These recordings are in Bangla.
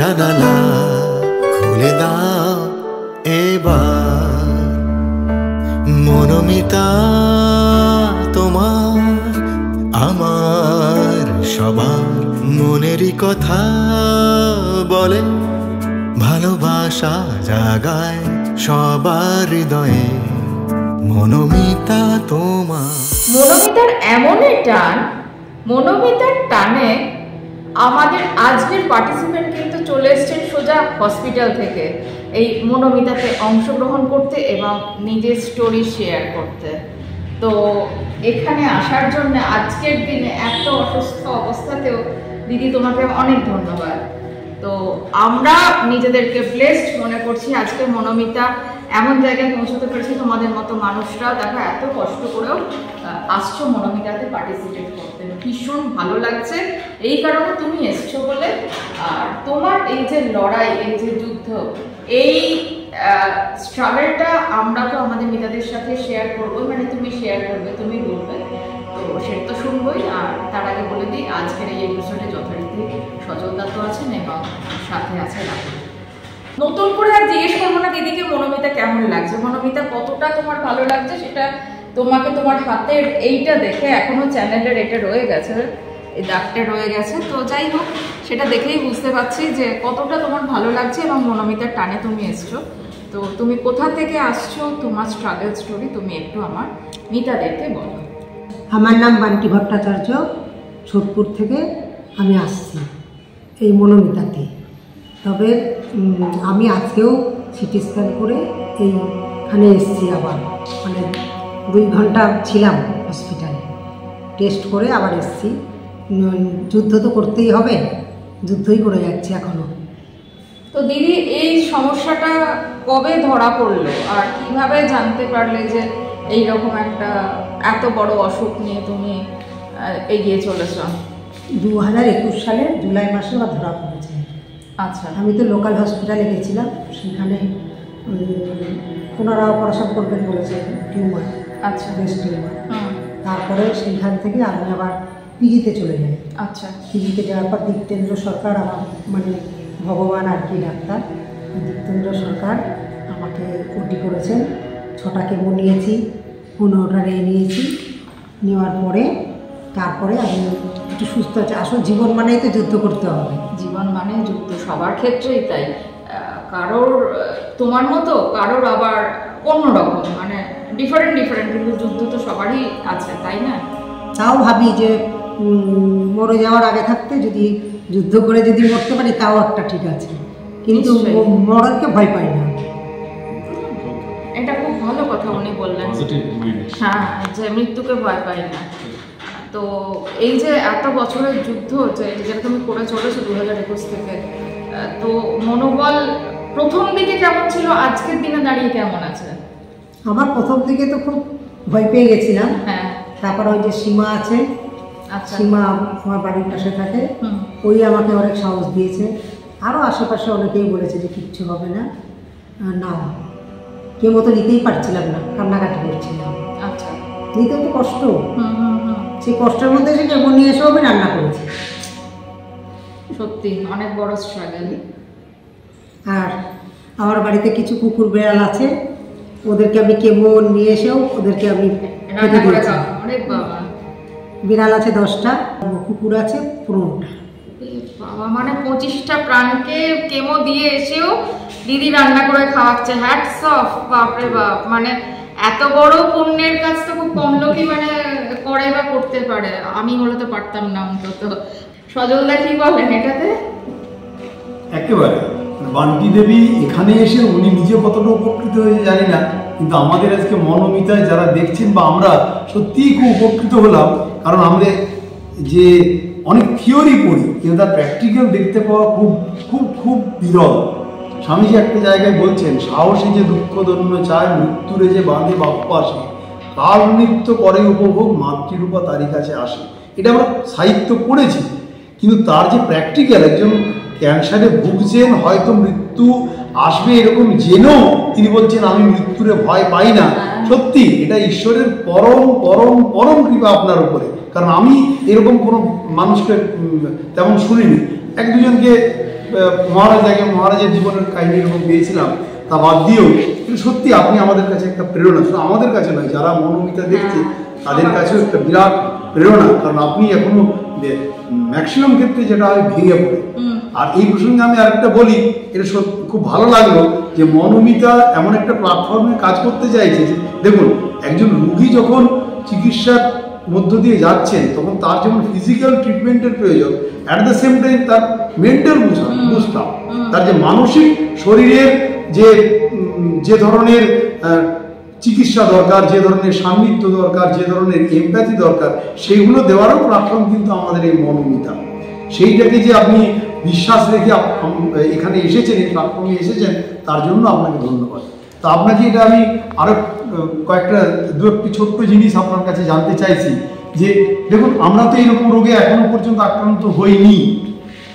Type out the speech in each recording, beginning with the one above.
জানালা খুলে দাও এবার, মনোমিতা তোমার আমার সবার মনেরই কথা বলে, ভালোবাসা জাগায় সবার হৃদয়ে, মনোমিতা তোমার। মনোমিতার এমনই টান, মনোমিতার টানে আমাদের আজকের পার্টিসিপেন্ট কিন্তু চলে এসছেন সোজা হসপিটাল থেকে এই মনোমিতাতে অংশগ্রহণ করতে এবং নিজের স্টোরি শেয়ার করতে। তো এখানে আসার জন্য আজকের দিনে এত অসুস্থ অবস্থাতেও দিদি তোমাকে অনেক ধন্যবাদ। তো আমরা নিজেদেরকে ব্লেসড মনে করছি আজকে মনোমিতা এমন জায়গায় পৌঁছতে পেরেছি। তোমাদের মতো মানুষরাও দেখো এত কষ্ট করেও আসছো মনোমিতাতে পার্টিসিপেট করতে, ভীষণ ভালো লাগছে এই কারণে তুমি এসছো বলে। আর তোমার এই যে লড়াই, এই যে যুদ্ধ, এই স্ট্রাগলটা আমরা তো আমাদের মিতাদের সাথে শেয়ার করবো, মানে তুমি শেয়ার করবে, তুমি বলবে, তো সেটা তো শুনবই। আর তার আগে বলে দিই আজকের এই এপিসোডে যথারীতি সজল দা তো আছেন এবং সাথে আছে রাহুল। নতুন করে আর জিজ্ঞেস করবো না দিদিকে মনোমিতা কেমন লাগছে, মনোমিতা কতটা তোমার ভালো লাগছে সেটা তোমাকে তোমার হাতের এইটা দেখে, এখনো চ্যানেলের এটা রয়ে গেছে, এই দাগটা রয়ে গেছে, তো যাই হোক সেটা দেখেই বুঝতে পারছি যে কতটা তোমার ভালো লাগছে এবং মনোমিতার টানে তুমি এসছো। তো তুমি কোথা থেকে আসছো, তোমার স্ট্রাগল স্টোরি তুমি একটু আমার মিতাদেরকে বলো। আমার নাম বান্টি ভট্টাচার্য, সোদপুর থেকে আমি আসছি এই মনোমিতাতে। তবে আমি আজকেও সিটি স্ক্যান করে এইখানে এসছি, আবার মানে 2 ঘন্টা ছিলাম হসপিটালে, টেস্ট করে আবার এসছি। যুদ্ধ তো করতেই হবে, যুদ্ধই করে যাচ্ছি এখনো। তো দিদি এই সমস্যাটা কবে ধরা পড়লো আর কিভাবে জানতে পারলে যে এইরকম একটা এত বড় অসুখ নিয়ে তুমি এগিয়ে চলেছ? 2021 সালের জুলাই মাসে বা ধরা পড়েছে। আচ্ছা, আমি তো লোকাল হসপিটালে গেছিলাম, সেখানে ওনারা অপারেশন করবেন বলেছে, টিউমার, আচ্ছা, ব্রেস্ট টিউমার। তারপরে সেইখান থেকে আমি আবার পিজিতে চলে যাই। আচ্ছা, পিজিতে যাওয়ার পর দীপ্তেন্দ্র সরকার, আমার মানে ভগবান আর কি ডাক্তার, দীপ্তেন্দ্র সরকার আমাকে ওটি করেছেন। 6টা কেমো নিয়েছি, 15টা নিয়েছি। নেওয়ার পরে তারপরে আমি একটু সুস্থ আছি। আসলে জীবন মানেই তো যুদ্ধ করতে হবে, জীবন মানে যুদ্ধ, সবার ক্ষেত্রেই তাই। কারোর তোমার মতো, কারোর আবার অন্যরকম, মানে ডিফারেন্ট, কিন্তু যুদ্ধ তো সবারই আছে, তাই না? তাও ভাবি যে মরে যাওয়ার আগে থাকতে যদি যুদ্ধ করে যদি মরতে পারি তাও একটা ঠিক আছে, কিন্তু মরণকে ভয় পাই না। এটা খুব ভালো কথা উনি বললেন, হ্যাঁ, যে মৃত্যুকে ভয় পাই না। তো এই যে এত বছরের যুদ্ধ যেটা তুমি করে চলেছো 2021 থেকে, তো মনোবল প্রথম দিকে কেমন ছিল, আজকের দিনে দাঁড়িয়ে কেমন আছে? আমার প্রথম দিকে তো খুব ভয় পেয়ে গেছিলাম। হ্যাঁ, তারপর ওই যে সীমা আছে, আচ্ছা, সীমা আমার বাড়ির পাশে থাকে, ওই আমাকে অনেক সাহস দিয়েছে। আরও আশেপাশে অনেকেই বলেছে যে কিচ্ছু হবে না, না কেউ মতো নিতেই পারছিলাম না, কান্নাকাটি করছিলাম। আচ্ছা, নিতে তো কষ্ট, সেই কষ্টের মধ্যে সে কেমন নিয়ে এসেও আমি রান্না করেছি। সত্যি অনেক বড় স্ট্রাগল। আর আমার বাড়িতে কিছু কুকুর বেড়াল আছে, ওদেরকে আমি কেমন নিয়ে এসেও ওদেরকে আমি রান্না করে খাওয়া। অনেক বাবা, বিড়াল আছে 10টা, কুকুর আছে 15টা। বাবা, মানে 25টা প্রাণকে কেমো দিয়ে এসেও দিদি রান্না করে খাওয়াচ্ছে, হ্যাটস অফ। বাপরে বাপ, মানে এত বড় পুণ্যের কাজ তো খুব কম লোকই মানে করে বা করতে পারে, আমি হলে তো পারতাম না অন্তত। সজলদা কি বলেন এটাতে? একেবারে বান্টি দেবী এখানে এসে উনি নিজে কতটা উপকৃত হয়েছে জানি না, কিন্তু আমাদের আজকে মনোমিতায় যারা দেখছেন বা আমরা সত্যিই খুব উপকৃত হলাম। কারণ আমরা যে অনেক থিওরি পড়ি, কিন্তু তার প্র্যাকটিক্যাল দেখতে পাওয়া খুব খুব খুব বিরল। স্বামীজি একটা জায়গায় বলছেন, সাহসী যে দুঃখ দন্য চায়, মৃত্যুরে যে বাঁধে বাপ্পাসে, কাল নৃত্য করে উপভোগ, মাতৃরূপা তারই কাছে আসে। এটা আমরা সাহিত্য পড়েছি, কিন্তু তার যে প্র্যাকটিক্যাল, একজন ক্যান্সারে ভুগছেন, হয়তো মৃত্যু আসবে এরকম জেনেও তিনি বলছেন আমি মৃত্যুরে ভয় পাই না। সত্যি এটা ঈশ্বরের পরম পরম পরম কৃপা আপনার উপরে। কারণ আমি এরকম কোনো মানুষকে তেমন শুনিনি। 1-2 জনকে মহারাজের জীবনের কাহিনী এরকম পেয়েছিলাম, তা বাদ দিয়েও কিন্তু সত্যি আপনি আমাদের কাছে একটা প্রেরণা, শুধু আমাদের কাছে নয়, যারা মনোমিতা দেখছে তাদের কাছেও একটা বিরাট প্রেরণা। কারণ আপনি এখনো ম্যাক্সিমাম ক্ষেত্রে যেটা হয় ভেঙে পড়ে। আর এই প্রসঙ্গে আমি আরেকটা বলি, এটা খুব ভালো লাগলো যে মনোমিতা এমন একটা প্ল্যাটফর্মে কাজ করতে চাইছে যে দেখুন, একজন রুগী যখন চিকিৎসার মধ্য দিয়ে যাচ্ছেন তখন তার যেমন ফিজিক্যাল ট্রিটমেন্টের প্রয়োজন, অ্যাট দ্য সেম টাইম তার মেন্টাল বুঝতাম, তার যে মানসিক শরীরের যে ধরনের চিকিৎসা দরকার, যে ধরনের সান্নিধ্য দরকার, যে ধরনের এমপ্যাথি দরকার, সেইগুলো দেওয়ারও প্ল্যাটফর্ম কিন্তু আমাদের এই মনোমিতা। সেইটাকে যে আপনি বিশ্বাস রেখে এখানে এসেছেন, এই প্ল্যাটফর্মে এসেছেন, তার জন্য আপনাকে ধন্যবাদ। তো আপনাকে এটা আমি আরো কয়েকটা দু একটি ছোট্ট জিনিস আপনার কাছে জানতে চাইছি যে দেখুন, আমরা তো এইরকম রোগে এখনো পর্যন্ত আক্রান্ত হইনি।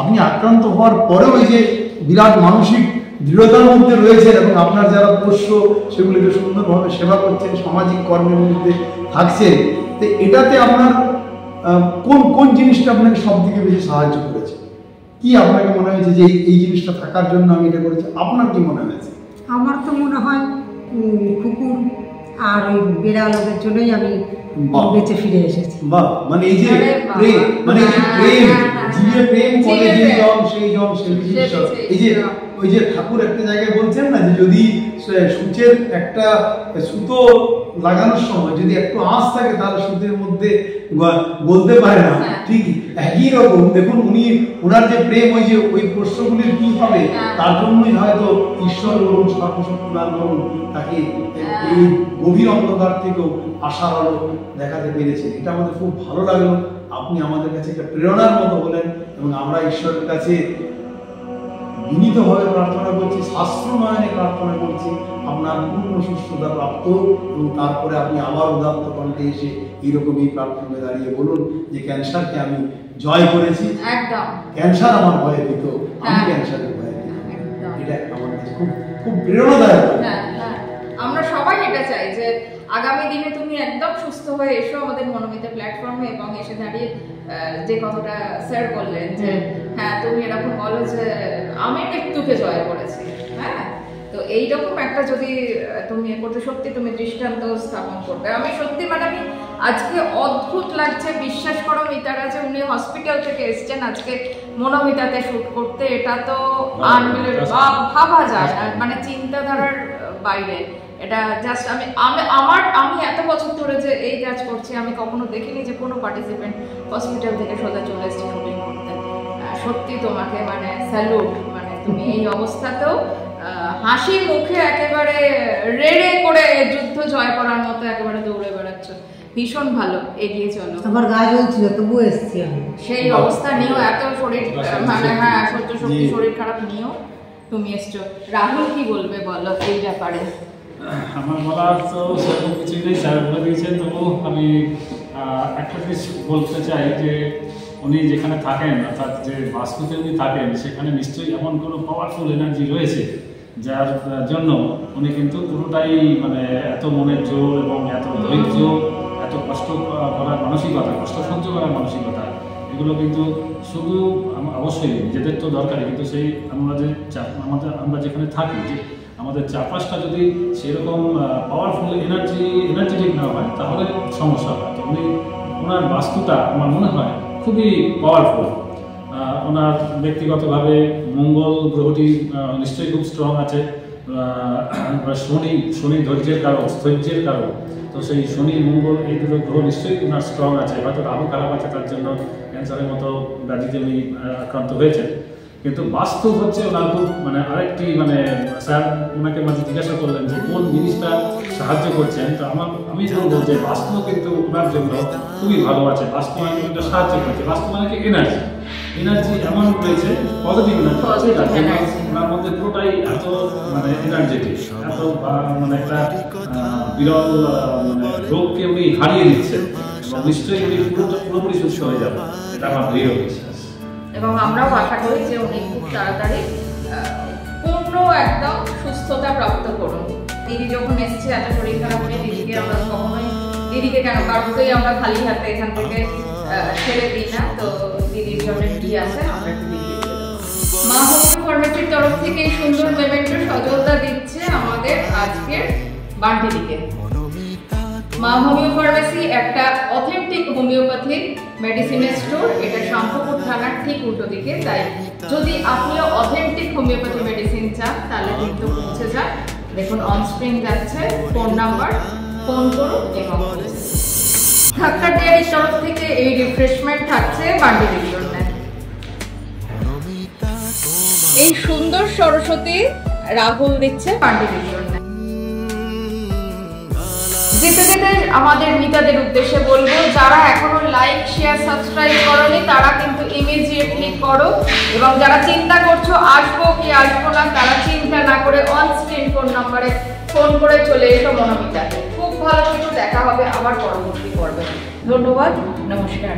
আপনি আক্রান্ত হওয়ার পরেও এই যে বিরাট মানসিক দৃঢ়তার মধ্যে রয়েছেন এবং আপনার যারা পোষ্য সেগুলিকে সুন্দরভাবে সেবা করছেন, সামাজিক কর্মের মধ্যে থাকছেন, তো এটাতে আপনার কোন জিনিসটা আপনাকে সব থেকে বেশি সাহায্য করেছে? কি আপনাকে মনে হয়েছে যে এই জিনিসটা থাকার জন্য আমি এটা করেছি? আপনার কি মনে হয়েছে? আমার তো মনে হয় কুকুর আর ওই বেড়াল ওদের জন্যই আমি বেঁচে ফিরে এসেছি। বাহ, মানে এই যে প্রেম, মানে এই যে প্রেম, জীবে প্রেম করে যে জন সেই ঈশ্বর। এই যে ওই যে ঠাকুর একটা জায়গায় বলছেন না যে যদি সূচের একটা সুতো লাগানোর সময় যদি একটু আঁচ থাকে তাহলে সুতের মধ্যে বলতে পারে না, ঠিক একই রকম দেখুন ওনার যে প্রেম, ওই প্রশ্নগুলির কি হবে, তার জন্যই হয়তো ঈশ্বর বলুন, সর্বশক্তিমান বলুন, তাকে এই গভীর অন্ধকার থেকেও আশার আলো দেখাতে পেরেছে। এটা আমাদের খুব ভালো লাগলো। আপনি আমাদের কাছে একটা প্রেরণার মতো হলেন এবং আমরা ঈশ্বরের কাছে বিনীতভাবে প্রার্থনা করছি, শাস্ত্রনয়নে প্রার্থনা করছি আপনার পূর্ণ সুস্থতা প্রাপ্ত, এবং তারপরে আপনি আবার উদাত্ত কণ্ঠে এসে এইরকম এই প্ল্যাটফর্মে দাঁড়িয়ে বলুন যে ক্যান্সারকে আমি জয় করেছি, একদম ক্যান্সার আমার ভয়ে দিত, আমি ক্যান্সারের ভয়ে দিত। এটা আমার কাছে খুব খুব প্রেরণাদায়ক। আমরা সবাই এটা চাই যে আগামী দিনে তুমি একদম সুস্থ হয়ে এসো আমাদের মনোমিতা প্ল্যাটফর্মে, এবং এসে দাঁড়িয়ে যে কথাটা স্যার বললেন যে হ্যাঁ তুমি এরকম বলো যে আমি মৃত্যুকে জয় করেছি। হ্যাঁ, তো এইরকম একটা যদি তুমি করতে, সত্যি তুমি দৃষ্টান্ত স্থাপন করবে। আমি সত্যি মানে আমি আজকে অদ্ভুত লাগছে, বিশ্বাস করো মিতারা, যে উনি হসপিটাল থেকে এসছেন আজকে মনোমিতাতে শুট করতে। এটা তো ভাবা যায় না, মানে চিন্তাধারার বাইরে। এটা জাস্ট আমি এত বছর ধরে যে এই কাজ করছি, আমি কখনো দেখিনি যে কোনো পার্টিসিপেন্ট হসপিটাল থেকে সোজা চলে এসছে শুটিং করতে। সত্যি তোমাকে মানে স্যালুট, মানে তুমি এই অবস্থাতেও হাসি মুখে একেবারে রেড়ে করে যুদ্ধ জয় করার মতো একেবারে দৌড়ে বেড়াচ্ছ। ভীষণ ভালো, এগিয়ে চলো। আমার গা জ্বলছিল তবু এসছি আমি। সেই অবস্থা নিয়েও, এত শরীর মানে সহ্য শক্তি শরীর খারাপ নিয়েও তুমি এসছো। রাহুল কি বলবে বলো এই ব্যাপারে? আমার বলার তো সেরকম কিছুই নেই, স্যার বলে দিয়েছেন। তবু আমি একটা জিনিস বলতে চাই যে উনি যেখানে থাকেন, অর্থাৎ যে বাস্তুতে উনি থাকেন, সেখানে নিশ্চয়ই এমন কোনো পাওয়ারফুল এনার্জি রয়েছে যার জন্য উনি কিন্তু পুরোটাই মানে এত মনের জোর এবং এত ধৈর্য, এত কষ্ট করার মানসিকতা, কষ্ট সহ্য করার মানসিকতা, এগুলো কিন্তু শুধু অবশ্যই নিজেদের তো দরকারি, কিন্তু সেই আমরা যেখানে থাকি, যে আমাদের চারপাশটা যদি সেরকম পাওয়ারফুল এনার্জেটিক না হয় তাহলে সমস্যা হয়। তো ওনার বাস্তুটা আমার মনে হয় খুবই পাওয়ারফুল। ওনার ব্যক্তিগতভাবে মঙ্গল গ্রহটি নিশ্চয়ই খুব স্ট্রং আছে। শনি ধৈর্যের কারণ, স্থৈর্যের কারণ, তো সেই শনি মঙ্গল এই দুটো গ্রহ নিশ্চয়ই ওনার স্ট্রং আছে। হয়তো রাহু খারাপ আছে, তার জন্য ক্যান্সারের মতো ব্যাধিতে উনি আক্রান্ত হয়েছেন। কিন্তু বাস্তব হচ্ছে ওনার খুব মানে আরেকটি মানে স্যার ওনাকে মাঝে জিজ্ঞাসা করলেন যে কোন জিনিসটা সাহায্য করছেন, তো আমি বলবো যে বাস্তব কিন্তু ওনার জন্য খুবই ভালো আছে। বাস্তব মানে কিন্তু সাহায্য করছে। বাস্তব মানে কি এনার্জি এমন রয়েছে, পজিটিভ এনার্জি আছে, যার জন্য ওনার মধ্যে পুরোটাই এত মানে এনার্জেটিক, এত মানে একটা বিরল মানে রোগকে উনি হারিয়ে দিচ্ছেন। নিশ্চয়ই উনি পুরোপুরি সুস্থ হয়ে যাবে, এটা আমার দৃঢ় বিশ্বাস। এবং আমরাও আশা করি যে উনি খুব তাড়াতাড়ি পূর্ণ একদম সুস্থতা প্রাপ্ত করুন। দিদি যখন এসছে এত শরীর খারাপ নিয়ে, দিদিকে আমরা কখনোই, দিদিকে কেন কারোকেই আমরা খালি হাতে এখান থেকে ছেড়ে দিই না। তো দিদির জন্য কি আছে আমরা একটু দিদিকে মা হোমিও ফার্মেসির তরফ থেকে এই সুন্দর মেমেন্টো সজলদা দিচ্ছে আমাদের আজকের বান্টিদিকে। মা হোমিও ফার্মেসি একটা অথেন্টিক হোমিওপ্যাথিক মেডিসিনের স্টোর, এটা শান্তপুর থানার ঠিক উল্টো দিকে। তাই যদি আপনিও অথেন্টিক হোমিওপ্যাথি মেডিসিন চান তাহলে কিন্তু পৌঁছে যান। দেখুন অন স্ক্রিন যাচ্ছে ফোন নাম্বার, ফোন করুন। এবং ঢাকার ডেয়ারির তরফ থেকে এই রিফ্রেশমেন্ট থাকছে বান্টিদির জন্য। এই সুন্দর সরস্বতী রাহুল দিচ্ছে বান্টিদির জন্য। যেতে যেতে আমাদের মিতাদের উদ্দেশ্যে বলবো, যারা এখনো লাইক শেয়ার সাবস্ক্রাইব করোনি তারা কিন্তু ইমিডিয়েটলি করো, এবং যারা চিন্তা করছো আসবো কি আসবো না তারা চিন্তা না করে অন স্ক্রিন ফোন নাম্বারে ফোন করে চলে এসো মনোমিতাতে। খুব ভালো কিছু দেখা হবে আবার পরবর্তী পর্বে। ধন্যবাদ, নমস্কার।